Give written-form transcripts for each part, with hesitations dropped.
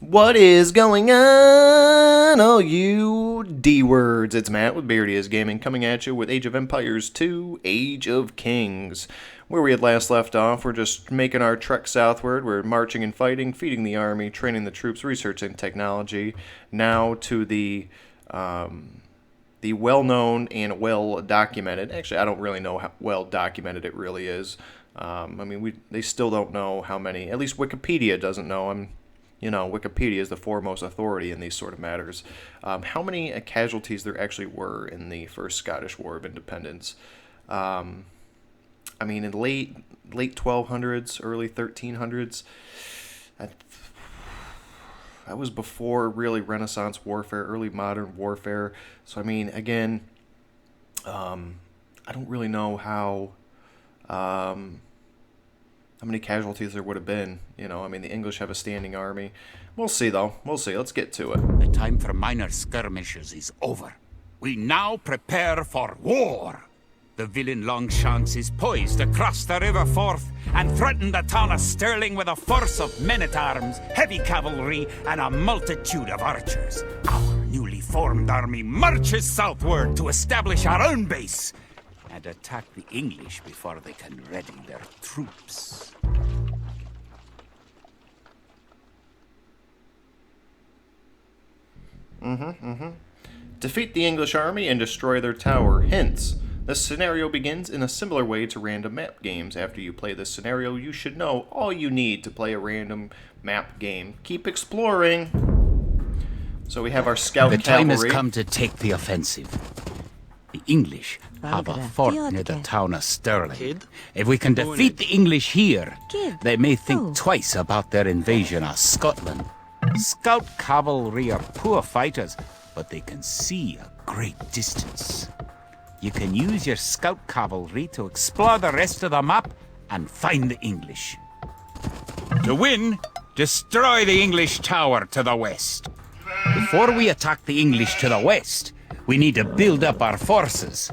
What is going on, all you D-words? It's Matt with Beardias Gaming coming at you with Age of Empires 2, Age of Kings. Where we had last left off, we're just making our trek southward. We're marching and fighting, feeding the army, training the troops, researching technology. Now to the well-known and well-documented. Actually, I don't really know how well-documented it really is. They still don't know how many. At least Wikipedia doesn't know. Wikipedia is the foremost authority in these sort of matters. How many casualties there actually were in the First Scottish War of Independence? In late 1200s, early 1300s, that was before really Renaissance warfare, early modern warfare. So again, I don't really know how many casualties there would have been. The English have a standing army. We'll see, though. We'll see. Let's get to it. The time for minor skirmishes is over. We now prepare for war. The villain Longshanks is poised to cross the River Forth and threaten the town of Stirling with a force of men-at-arms, heavy cavalry, and a multitude of archers. Our newly formed army marches southward to establish our own base and attack the English before they can ready their troops. Defeat the English army and destroy their tower. Hints. This scenario begins in a similar way to random map games. After you play this scenario, you should know all you need to play a random map game. Keep exploring. So we have our scout cavalry. The time has cavalry. come to take the offensive. The English have a fort near the town of Stirling. If we can defeat the English here, they may think twice about their invasion of Scotland. Scout cavalry are poor fighters, but they can see a great distance. You can use your scout cavalry to explore the rest of the map and find the English. To win, destroy the English tower to the west. Before we attack the English to the west, we need to build up our forces.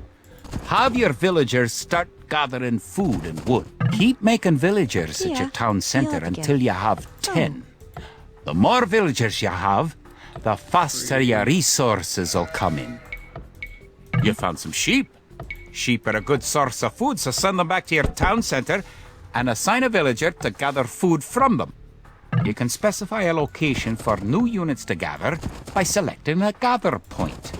Have your villagers start gathering food and wood. Keep making villagers at your town center until you have 10. The more villagers you have, the faster your resources will come in. You found some sheep. Sheep are a good source of food, so send them back to your town center and assign a villager to gather food from them. You can specify a location for new units to gather by selecting a gather point.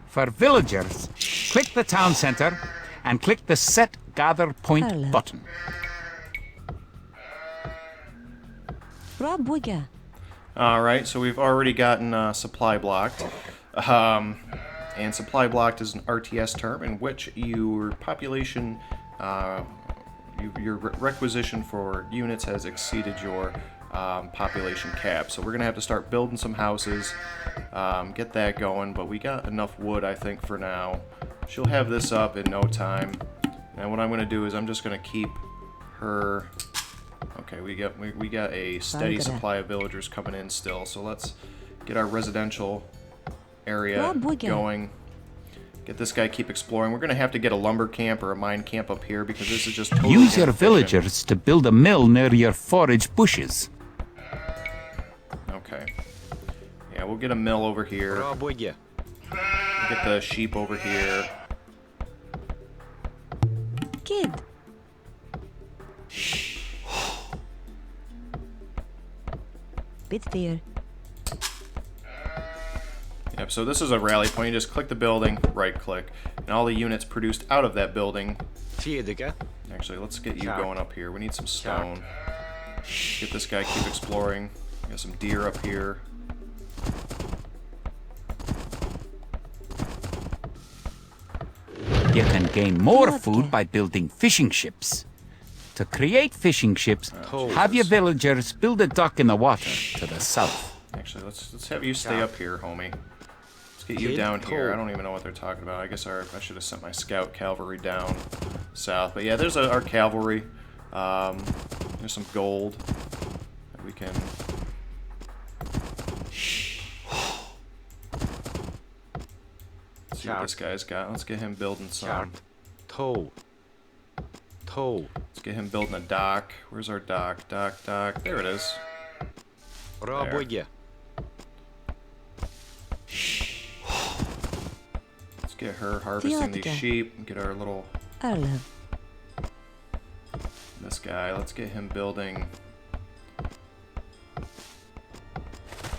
For villagers, click the town center and click the Set Gather Point button. Alright, so we've already gotten supply blocked. And supply blocked is an RTS term in which your population, your requisition for units has exceeded your population cap. So we're going to have to start building some houses, get that going, but we got enough wood, I think, for now. She'll have this up in no time. And what I'm going to do is I'm just going to keep her... Okay, we got a steady supply of villagers coming in still, so let's get our residential area going. Get this guy, keep exploring. We're going to have to get a lumber camp or a mine camp up here because this is just totally Use your inefficient. villagers to build a mill near your forage bushes. Okay. Yeah, we'll get a mill over here. We'll get the sheep over here. Kid. Bit there. Yep, so this is a rally point. You just click the building, right click, and all the units produced out of that building. Actually, let's get you going up here. We need some stone. Get this guy, keep exploring. We got some deer up here. You can gain more food by building fishing ships. To create fishing ships, have your villagers build a dock in the water to the south. Actually, let's have you stay up here, homie. Let's get you down here. I don't even know what they're talking about. I guess I should have sent my scout cavalry down south. But yeah, there's our cavalry. There's some gold that we can... See what this guy's got. Let's get him building some... Let's get him building a dock. Where's our dock? Dock. There it is. Пробуйте. Let's get her harvesting these Theodore. sheep. Get our little... Arlev. This guy, let's get him building...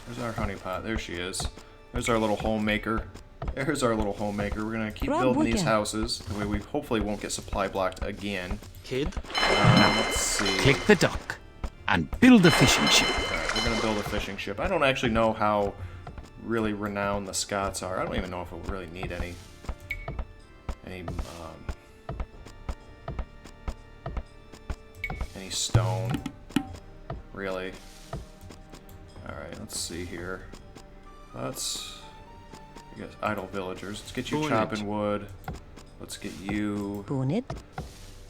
There's our honeypot. There she is. There's our little homemaker. There's our little homemaker. We're gonna keep building these houses. That way we hopefully won't get supply blocked again. Kid. Let's see. Click the dock and build a fishing ship. Alright, we're gonna build a fishing ship. I don't actually know how really renowned the Scots are. I don't even know if we'll really need any stone, really. Alright, let's see here. Let's, I guess, idle villagers. Let's get you Bonage. chopping wood. Let's get you, Boned.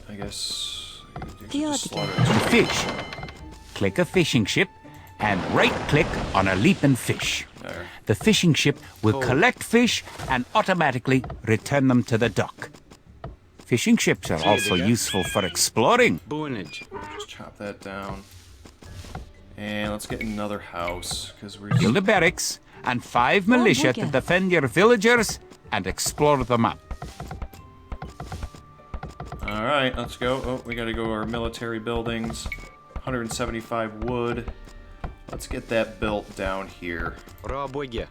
I guess, you Theodore. just slaughter To fish, click a fishing ship and right-click on a leaping fish. there. The fishing ship will collect fish and automatically return them to the dock. Fishing ships are also useful for exploring. Bonage. Just chop that down. And let's get another house, because we're... Build a barracks and 5 militia to boy. defend your villagers and explore the map. Alright, let's go. Oh, we gotta go to our military buildings. 175 wood. Let's get that built down here. Пробуйте.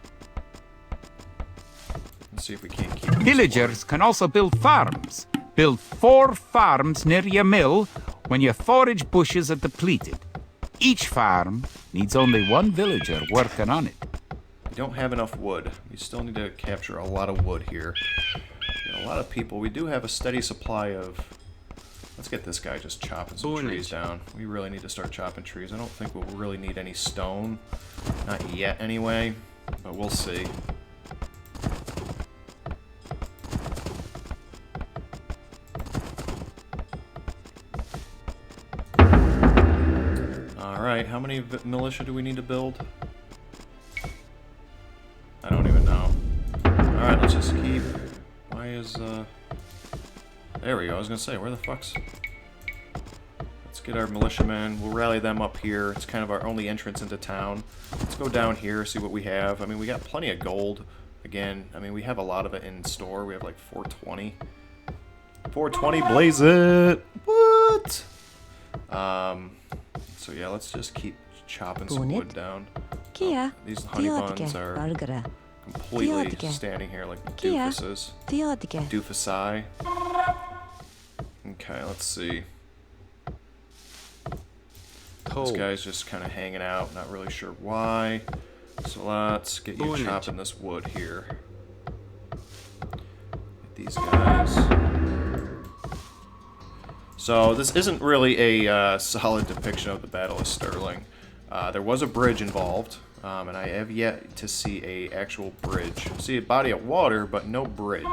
Let's see if we can't keep Villagers can also build farms. Build 4 farms near your mill when your forage bushes are depleted. Each farm needs only 1 villager working on it. We don't have enough wood. We still need to capture a lot of wood here. Get a lot of people. We do have a steady supply of... Let's get this guy just chopping some trees down. We really need to start chopping trees. I don't think we'll really need any stone. Not yet, anyway. But we'll see. Alright, how many militia do we need to build? I don't even know. Alright, let's just keep... Why is, There we go, I was gonna say, where the fuck's... Let's get our militiamen, we'll rally them up here. It's kind of our only entrance into town. Let's go down here, see what we have. I mean, we got plenty of gold. Again, I mean, we have a lot of it in store. We have like 420. 420, blaze it! What? So yeah, let's just keep chopping some wood down. Kia. These honey buns are Bargara. completely Theodore. standing here like Kia. doofuses. Theodore. Doofusai. Okay, let's see. This guy's just kind of hanging out, not really sure why. So let's get you Bonage. chopping this wood here. Get these guys. So this isn't really a solid depiction of the Battle of Stirling. There was a bridge involved, and I have yet to see a actual bridge. See a body of water, but no bridge.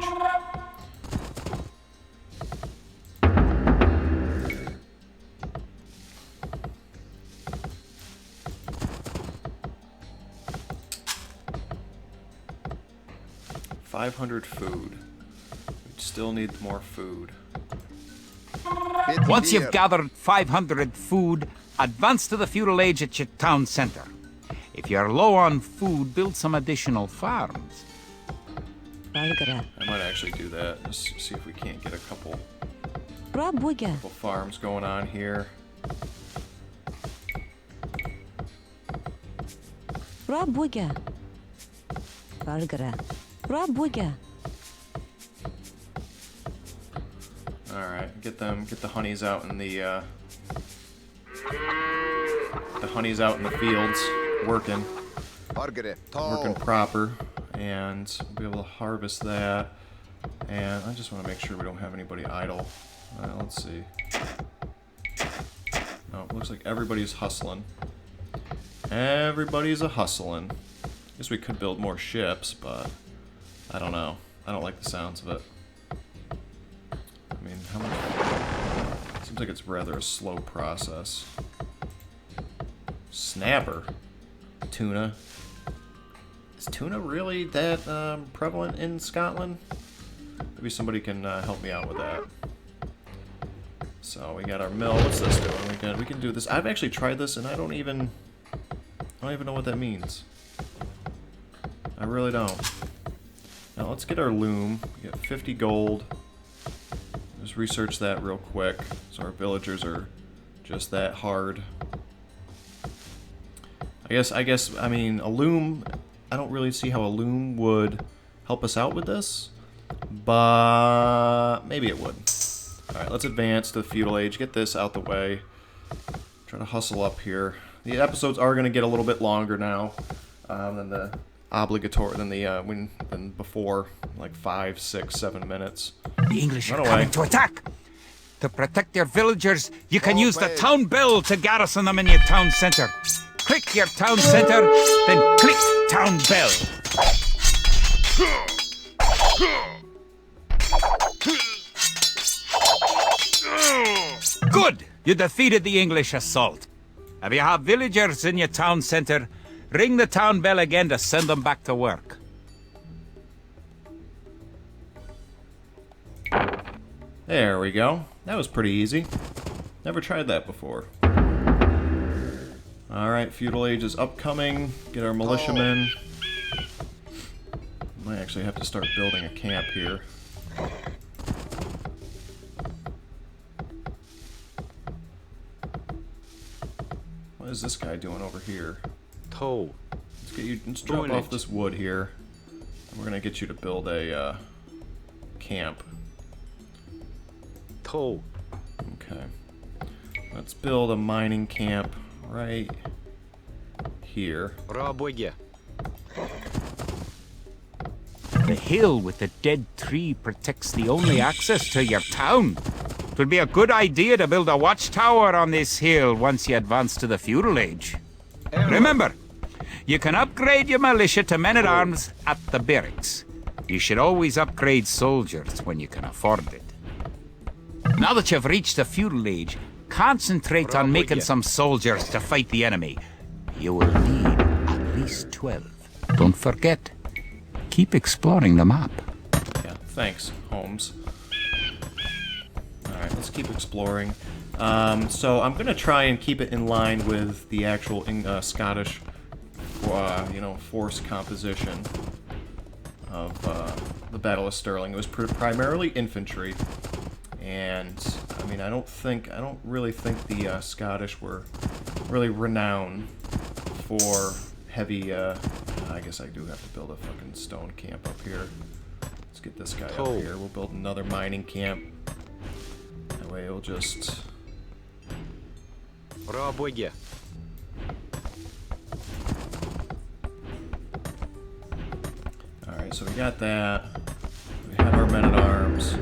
$500 food. We still need more food. Once you've gathered 500 food, advance to the feudal age at your town center. If you're low on food, build some additional farms. Bargara. I might actually do that. Just see if we can't get a couple Rabuga. farms going on here. Rabuga. Bargara. Rabuga. Alright, get the honeys out in the honeys out in the fields, working proper, and we'll be able to harvest that. And I just want to make sure we don't have anybody idle. Let's see. No, it looks like everybody's hustling. Everybody's a hustling. Guess we could build more ships, but I don't know. I don't like the sounds of it. I mean, how much? Seems like it's rather a slow process. Snapper. Tuna. Is tuna really that prevalent in Scotland? Maybe somebody can help me out with that. So we got our mill. What's this doing? We can do this. I've actually tried this, and I don't I don't even know what that means. I really don't. Now let's get our loom. We get 50 gold. Just research that real quick. So our villagers are just that hard. I mean, a loom, I don't really see how a loom would help us out with this, but maybe it would. Alright, let's advance to the feudal age, get this out the way. Try to hustle up here. The episodes are going to get a little bit longer now than the obligatory, than before, like 5, 6, 7 minutes. The English Run are away. coming to attack. To protect your villagers, you can use the town bell to garrison them in your town center. Click your town center, then click town bell. Good! You defeated the English assault. If you have villagers in your town center, ring the town bell again to send them back to work. There we go. That was pretty easy. Never tried that before. Alright, feudal age is upcoming. Get our militiamen. Might actually have to start building a camp here. What is this guy doing over here? Let's drop off this wood here. And we're gonna get you to build a camp. Okay. Let's build a mining camp right here. The hill with the dead tree protects the only access to your town. It would be a good idea to build a watchtower on this hill once you advance to the feudal age. Remember, you can upgrade your militia to men-at-arms at the barracks. You should always upgrade soldiers when you can afford it. Now that you've reached the feudal age, concentrate on making some soldiers to fight the enemy. You will need at least 12. Don't forget, keep exploring the map. Yeah, thanks, Holmes. Alright, let's keep exploring. So I'm going to try and keep it in line with the actual Scottish, force composition of the Battle of Stirling. It was primarily infantry, and I mean, I don't really think the Scottish were really renowned for heavy. I guess I do have to build a fucking stone camp up here. Let's get this guy up here. We'll build another mining camp. That way it'll just. Alright, so we got that. We have our men-at-arms.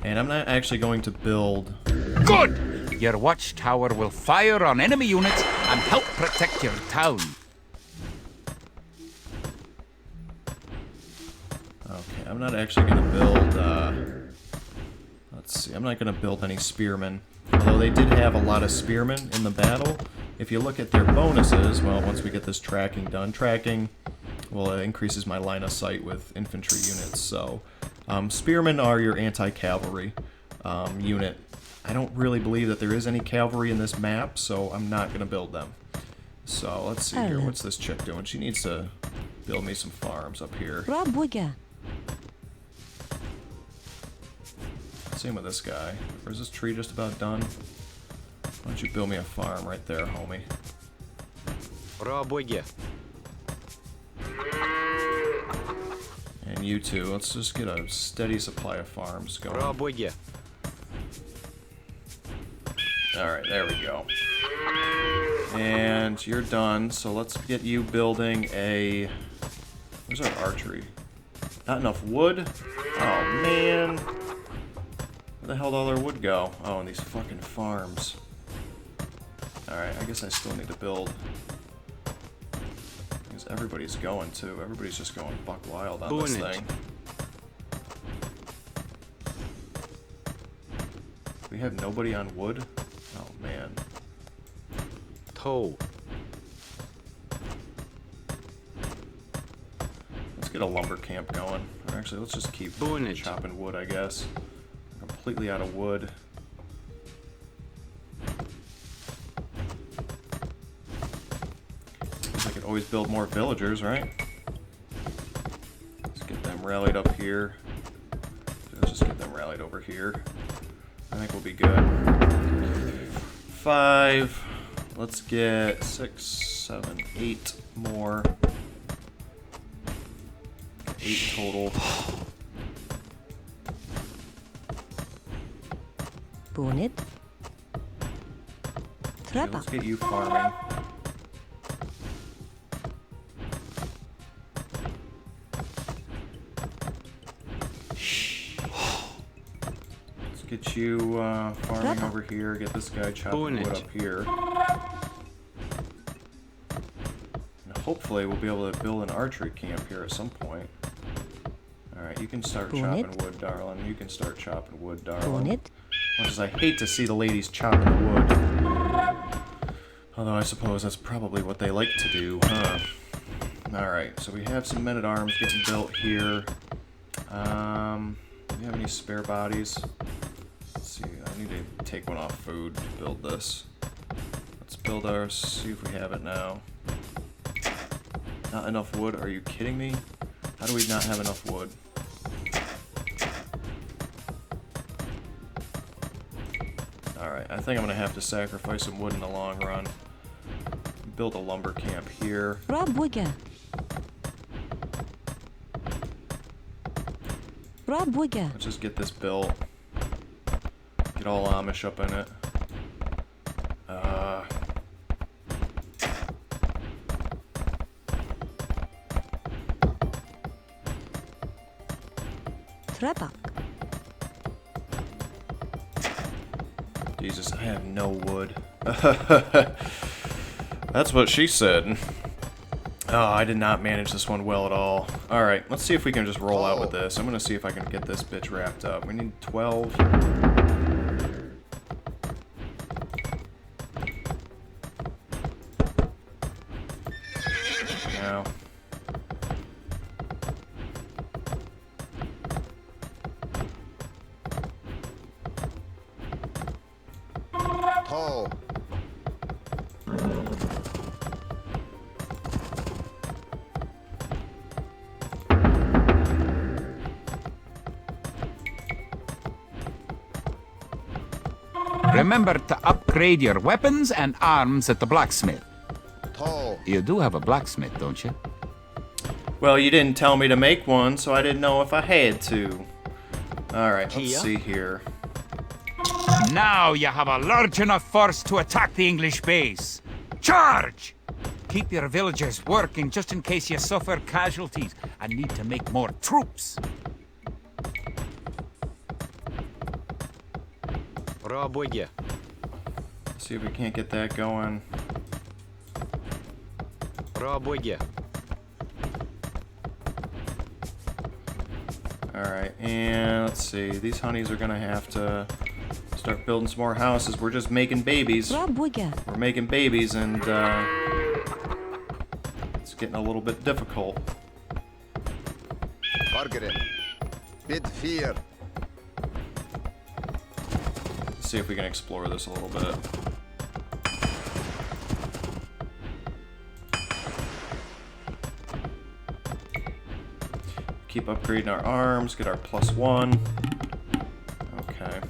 And I'm not actually going to build... Good! Your watchtower will fire on enemy units and help protect your town. Okay, I'm not actually going to build... let's see, I'm not going to build any spearmen. Although they did have a lot of spearmen in the battle. If you look at their bonuses, well, once we get this tracking done, tracking, well, it increases my line of sight with infantry units, so... spearmen are your anti-cavalry unit. I don't really believe that there is any cavalry in this map, so I'm not going to build them. So, let's see here. What's this chick doing? She needs to build me some farms up here. Same with this guy. Or is this tree just about done? Why don't you build me a farm right there, homie? And you two, let's just get a steady supply of farms going. Alright, there we go. And you're done, so let's get you building a... Where's our archery? Not enough wood? Oh, man. Where the hell did all our wood go? Oh, in these fucking farms. Alright, I guess I still need to build... Because everybody's going to. Everybody's just going buck wild on this thing. We have nobody on wood? Oh, man. Let's get a lumber camp going. Or actually, let's just keep chopping wood, I guess. Completely out of wood. always build more villagers, right? Let's get them rallied up here. Let's just get them rallied over here. I think we'll be good. 5. Let's get 6, 7, 8 more. 8 total. Bonnet. Okay, Trappa. let's get you farming. Let's get you farming over here. Get this guy chopping wood up here. And hopefully we'll be able to build an archery camp here at some point. Alright, you can start chopping wood, darling. You can start chopping wood, darling. Bonnet. Much as I hate to see the ladies chopping the wood. Although I suppose that's probably what they like to do, huh? Alright, so we have some men-at-arms getting built here. Do we have any spare bodies? Let's see, I need to take one off food to build this. Let's build ours, see if we have it now. Not enough wood? Are you kidding me? How do we not have enough wood? Alright, I think I'm going to have to sacrifice some wood in the long run. Build a lumber camp here. Rabuga. Rabuga. Let's just get this built. Get all Amish up in it. Trappa. Jesus, I have no wood. That's what she said. Oh, I did not manage this one well at all. Alright, let's see if we can just roll out with this. I'm gonna see if I can get this bitch wrapped up. We need 12. Now. Oh. Remember to upgrade your weapons and arms at the blacksmith. Oh. You do have a blacksmith, don't you? Well, you didn't tell me to make one, so I didn't know if I had to. Alright, let's see here. Now you have a large enough force to attack the English base. Charge! Keep your villagers working just in case you suffer casualties and need to make more troops. See if we can't get that going. Alright, and let's see. These honeys are gonna have to start building some more houses. We're just making babies. Rabuga. We're making babies, and it's getting a little bit difficult. Margaret. Bid fear. Let's see if we can explore this a little bit. Keep upgrading our arms, get our +1. Okay.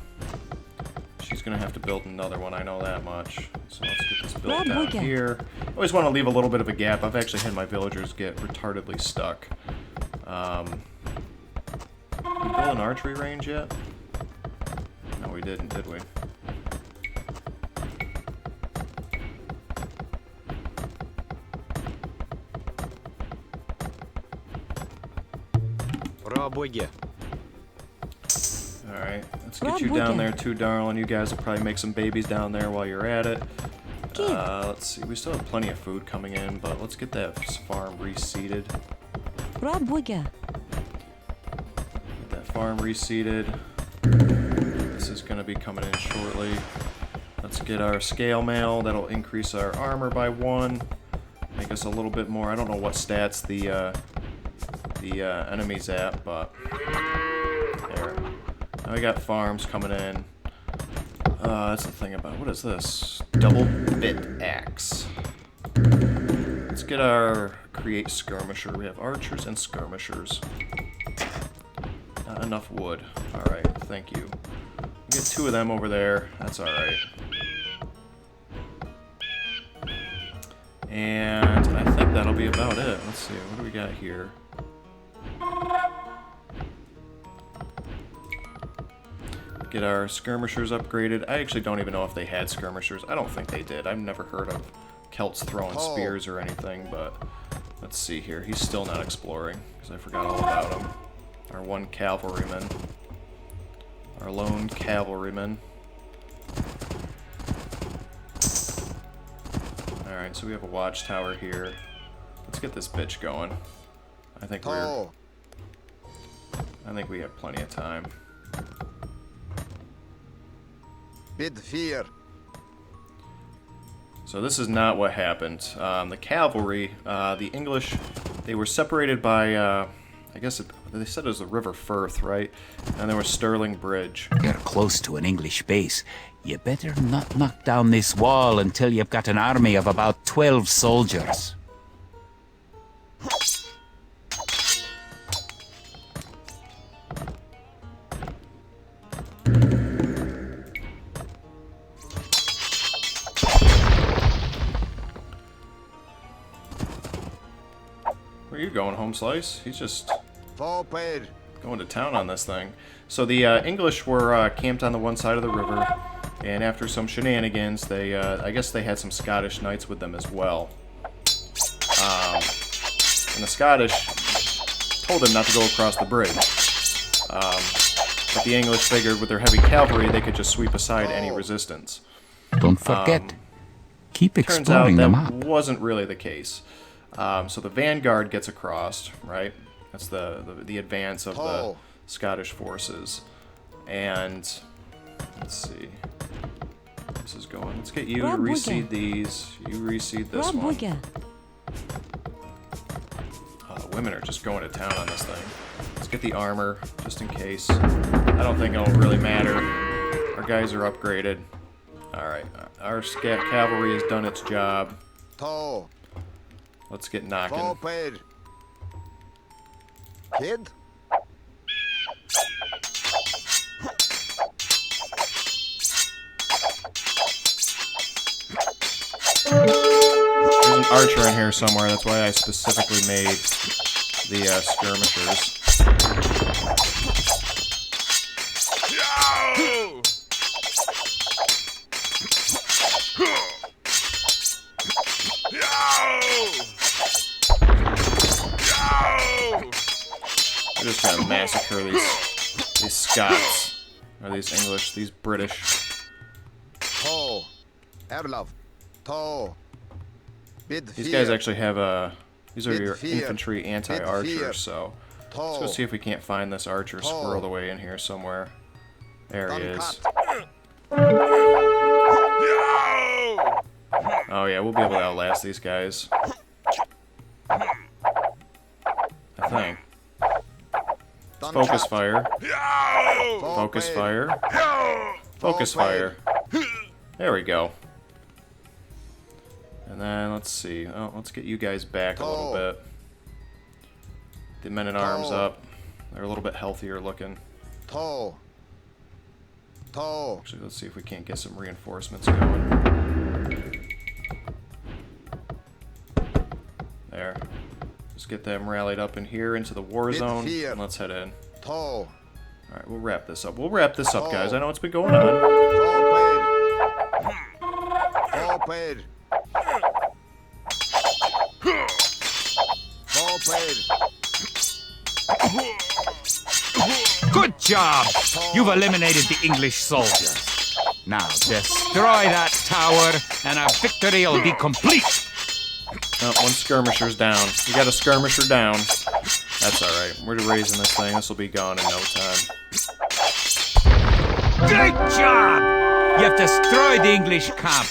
She's gonna have to build another one, I know that much. So let's get this built down here. I always want to leave a little bit of a gap. I've actually had my villagers get retardedly stuck. Did we build an archery range yet? No, we didn't, did we? Alright, let's get you down there too, darling. You guys will probably make some babies down there while you're at it. Let's see, we still have plenty of food coming in, but let's get that farm reseeded. Rabuga. Get that farm reseeded. This is going to be coming in shortly. Let's get our scale mail. That'll increase our armor by 1. Make us a little bit more. I don't know what stats the enemy's at, but there. Now we got farms coming in. That's the thing about, what is this? Double bit axe. Let's get our create skirmisher. We have archers and skirmishers. Not enough wood. Alright, thank you. We get 2 of them over there. That's alright. And I think that'll be about it. Let's see, what do we got here? Get our skirmishers upgraded. I actually don't even know if they had skirmishers. I don't think they did. I've never heard of Celts throwing spears or anything, but let's see here. He's still not exploring, because I forgot all about him. Our 1 cavalryman. Our lone cavalryman. Alright, so we have a watchtower here. Let's get this bitch going. I think we have plenty of time. Bid fear. So this is not what happened. The cavalry, the English, they were separated by, I guess they said it was the River Firth, right? And there was Stirling Bridge. You're close to an English base. You better not knock down this wall until you've got an army of about 12 soldiers. Where are you going, Home Slice? He's just Forward. going to town on this thing. So the English were camped on the one side of the river, and after some shenanigans, they I guess they had some Scottish knights with them as well. And the Scottish told them not to go across the bridge. But the English figured with their heavy cavalry, they could just sweep aside any resistance. Don't forget, keep Turns out exploring the that map. wasn't really the case. So the vanguard gets across, right? That's the advance of the Scottish forces. And let's see. This is going. Let's get you to reseed these. You reseed this one. The women are just going to town on this thing. Let's get the armor, just in case. I don't think it'll really matter. Our guys are upgraded. Alright, our cavalry has done its job. Let's get knocking. Forward. Kid. There's an archer in here somewhere, that's why I specifically made the skirmishers. We're just gonna massacre these Scots, or these English, these British. These guys actually have these are your infantry anti-archers, so let's go see if we can't find this archer squirreled away in here somewhere. There he is. Oh yeah, we'll be able to outlast these guys. I think. Focus fire. Focus fire. Focus fire. There we go. And then let's see. Oh, let's get you guys back a little bit. The men-at-arms up. They're a little bit healthier looking. Actually, let's see if we can't get some reinforcements going. There. Just get them rallied up in here into the war zone, and let's head in. Alright, we'll wrap this up. We'll wrap this up, guys. I know it's been going on. Good job! You've eliminated the English soldiers. Now destroy that tower, and our victory will be complete. Oh, one skirmisher's down. We got a skirmisher down. That's alright. We're raising this thing. This will be gone in no time. Great job! You've destroyed the English camp.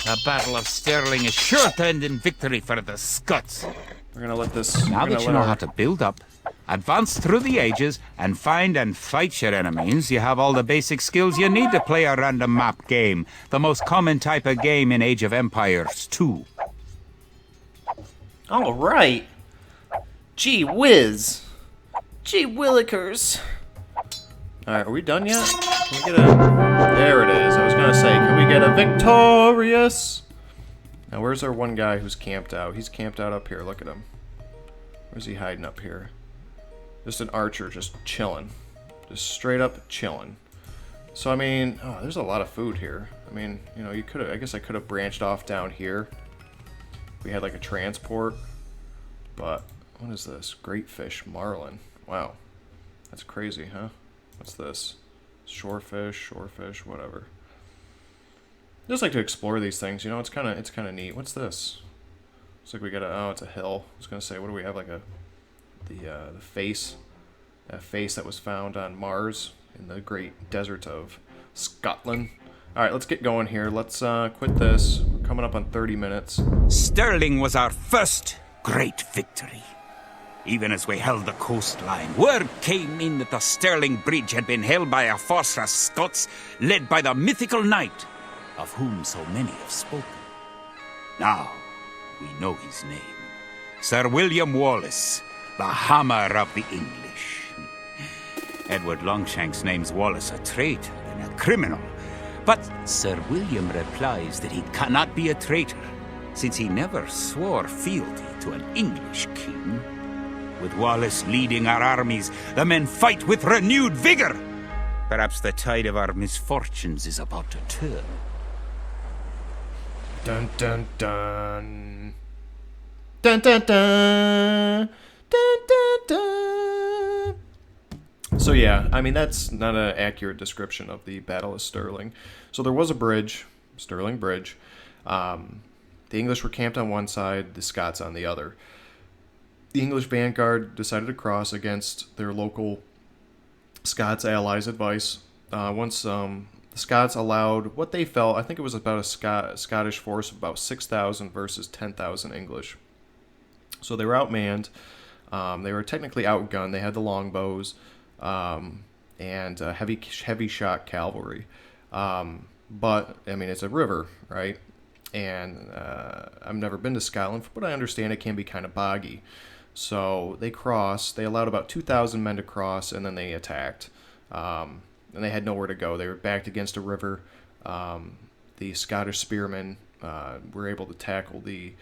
The Battle of Stirling is sure to end in victory for the Scots. We're gonna let this... Now that you know how to build up, advance through the ages, and find and fight your enemies, you have all the basic skills you need to play a random map game. The most common type of game in Age of Empires 2. All right. Gee whiz. Gee willikers. All right, are we done yet? Can we get a... There it is. I was going to say, can we get a victorious? Now, where's our one guy who's camped out? He's camped out up here. Look at him. Where's he hiding up here? Just an archer just chilling. Just straight up chilling. So, I mean, oh, there's a lot of food here. I mean, you know, you could have... I guess I could have branched off down here. We had like a transport. But, what is this? Great fish, marlin. Wow. That's crazy, huh? What's this? Shorefish, whatever. I just like to explore these things, you know, it's kinda neat. What's this? Looks like we got oh, it's a hill. I was gonna say, what do we have, like the face? That face that was found on Mars in the great desert of Scotland. Alright, let's get going here. Let's quit this. We're coming up on 30 minutes. Stirling was our first great victory. Even as we held the coastline, word came in that the Stirling Bridge had been held by a force of Scots led by the mythical knight, of whom so many have spoken. Now, we know his name. Sir William Wallace, the Hammer of the English. Edward Longshanks names Wallace a traitor and a criminal, but Sir William replies that he cannot be a traitor, since he never swore fealty to an English king. With Wallace leading our armies, the men fight with renewed vigor. Perhaps the tide of our misfortunes is about to turn. Dun dun dun. Dun dun dun. Dun dun dun. So yeah, I mean that's not an accurate description of the Battle of Stirling. So there was a bridge, Stirling Bridge. The English were camped on one side, the Scots on the other. The English vanguard decided to cross against their local Scots allies' advice. Once the Scots allowed what they felt, I think it was about a Scottish force of about 6,000 versus 10,000 English. So they were outmanned. They were technically outgunned. They had the longbows and heavy shot cavalry. But I mean, it's a river, right? And I've never been to Scotland, but I understand it can be kind of boggy. So they crossed. They allowed about 2,000 men to cross, and then they attacked. And they had nowhere to go. They were backed against a river. The Scottish spearmen were able to tackle the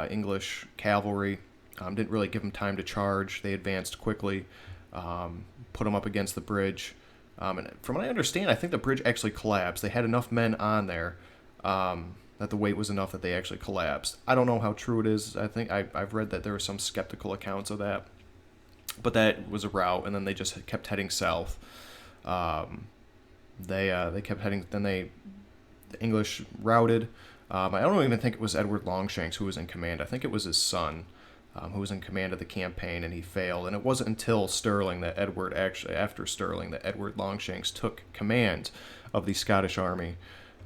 English cavalry. Didn't really give them time to charge. They advanced quickly, put them up against the bridge. And from what I understand, I think the bridge actually collapsed. They had enough men on there that the weight was enough that they actually collapsed. I don't know how true it is. I think I've read that there were some skeptical accounts of that. But that was a route, and then they just kept heading south. They kept heading. Then the English routed. I don't even think it was Edward Longshanks who was in command. I think it was his son who was in command of the campaign, and he failed. And it wasn't until Stirling that after Stirling, that Edward Longshanks took command of the Scottish army,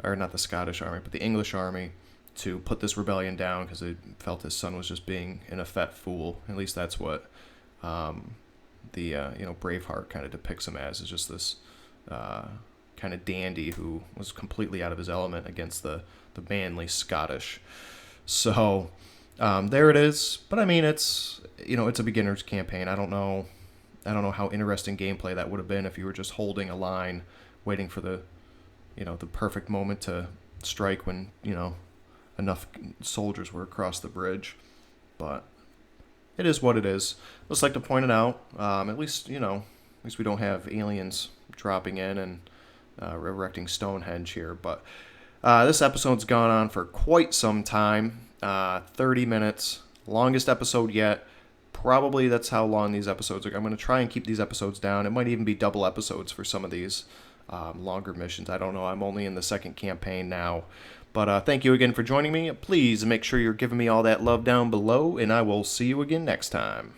or not the Scottish army, but the English army, to put this rebellion down because they felt his son was just being an effete fool. At least that's what Braveheart kind of depicts him as, is just this kind of dandy who was completely out of his element against the manly Scottish. So there it is. But I mean, it's a beginner's campaign. I don't know how interesting gameplay that would have been if you were just holding a line, waiting for the perfect moment to strike when enough soldiers were across the bridge. But it is what it is. Let's like to point it out. At least we don't have aliens dropping in and erecting Stonehenge here. But this episode's gone on for quite some time. 30 minutes, longest episode yet. Probably that's how long these episodes are. I'm going to try and keep these episodes down. It might even be double episodes for some of these longer missions. I don't know. I'm only in the second campaign now. But thank you again for joining me. Please make sure you're giving me all that love down below, and I will see you again next time.